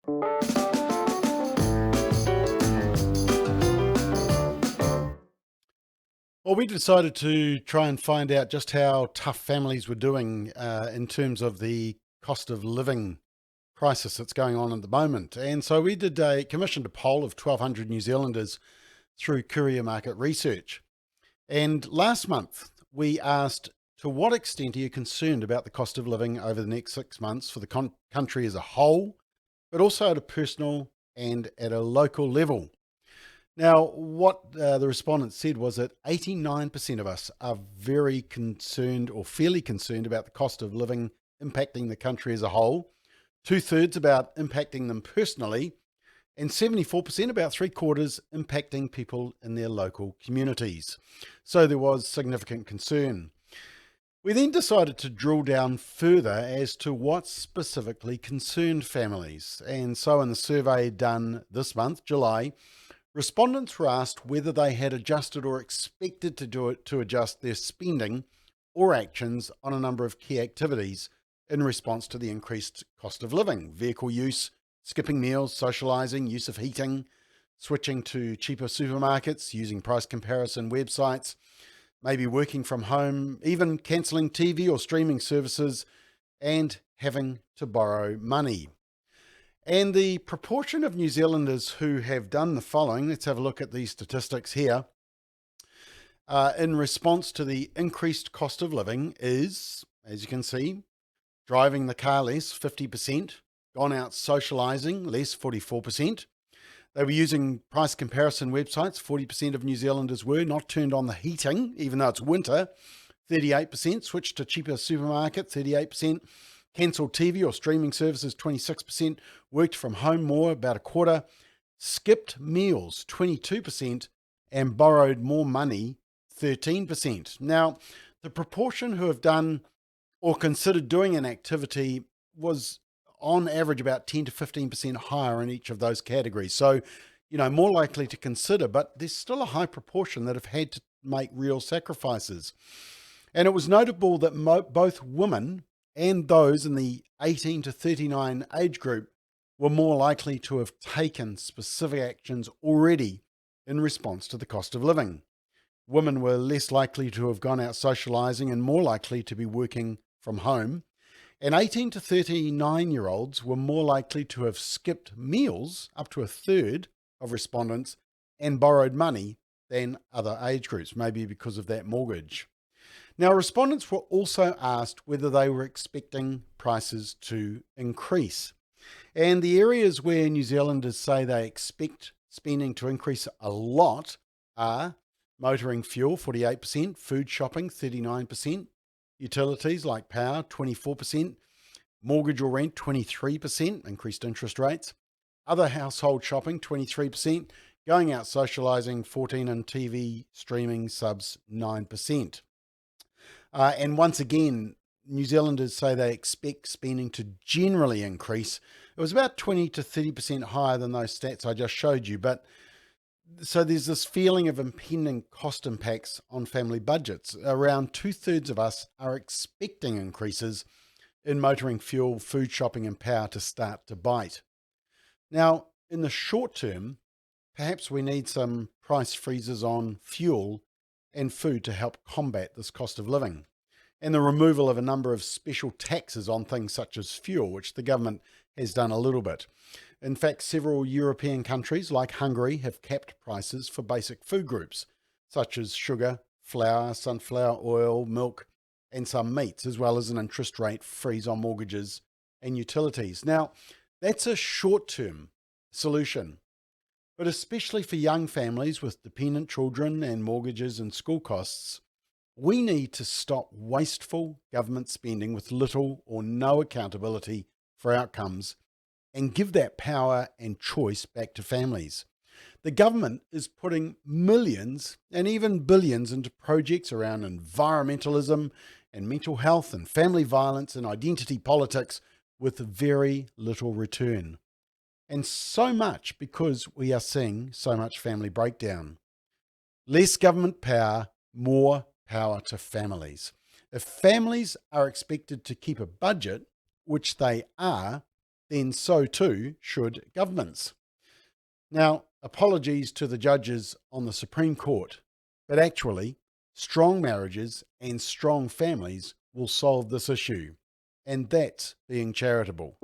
Well, we decided to try and find out just how tough families were doing in terms of the cost of living crisis that's going on at the moment. And so we commissioned a poll of 1,200 New Zealanders through Courier Market Research. And last month, we asked, to what extent are you concerned about the cost of living over the next 6 months for the country as a whole, but also at a personal and at a local level? Now, what the respondents said was that 89% of us are very concerned or fairly concerned about the cost of living impacting the country as a whole, two-thirds about impacting them personally, and 74%, about three-quarters, impacting people in their local communities. So there was significant concern. We then decided to drill down further as to what specifically concerned families. And so in the survey done this month, July, respondents were asked whether they had adjusted or expected to do it to adjust their spending or actions on a number of key activities in response to the increased cost of living: vehicle use, skipping meals, socialising, use of heating, switching to cheaper supermarkets, using price comparison websites, maybe working from home, even cancelling TV or streaming services, and having to borrow money. And the proportion of New Zealanders who have done the following, let's have a look at these statistics here, in response to the increased cost of living is, as you can see, driving the car less, 50%, gone out socialising, less, 44%. They were using price comparison websites, 40% of New Zealanders were, not turned on the heating, even though it's winter, 38%, switched to cheaper supermarkets, 38%, cancelled TV or streaming services, 26%, worked from home more, about a quarter, skipped meals, 22%, and borrowed more money, 13%. Now, the proportion who have done or considered doing an activity was on average about 10 to 15% higher in each of those categories. So, more likely to consider, but there's still a high proportion that have had to make real sacrifices. And it was notable that both women and those in the 18 to 39 age group were more likely to have taken specific actions already in response to the cost of living. Women were less likely to have gone out socialising and more likely to be working from home. And 18 to 39-year-olds were more likely to have skipped meals, up to a third of respondents, and borrowed money than other age groups, maybe because of that mortgage. Now, respondents were also asked whether they were expecting prices to increase. And the areas where New Zealanders say they expect spending to increase a lot are motoring fuel, 48%, food shopping, 39%, utilities like power, 24%, mortgage or rent, 23%, increased interest rates, other household shopping, 23%, going out socialising, 14%, and TV streaming subs, 9%. And once again, New Zealanders say they expect spending to generally increase. It was about 20 to 30% higher than those stats I just showed you. But so there's this feeling of impending cost impacts on family budgets. Around two-thirds of us are expecting increases in motoring fuel, food shopping, and power to start to bite. Now, in the short term, perhaps we need some price freezes on fuel and food to help combat this cost of living, and the removal of a number of special taxes on things such as fuel, which the government has done a little bit. In fact, several European countries like Hungary have capped prices for basic food groups, such as sugar, flour, sunflower oil, milk, and some meats, as well as an interest rate freeze on mortgages and utilities. Now, that's a short-term solution, but especially for young families with dependent children and mortgages and school costs, we need to stop wasteful government spending with little or no accountability for outcomes and give that power and choice back to families. The government is putting millions and even billions into projects around environmentalism and mental health and family violence and identity politics with very little return. And so much because we are seeing so much family breakdown. Less government power, more power to families. If families are expected to keep a budget, which they are, then so too should governments. Now, apologies to the judges on the Supreme Court, but actually, strong marriages and strong families will solve this issue, and that's being charitable.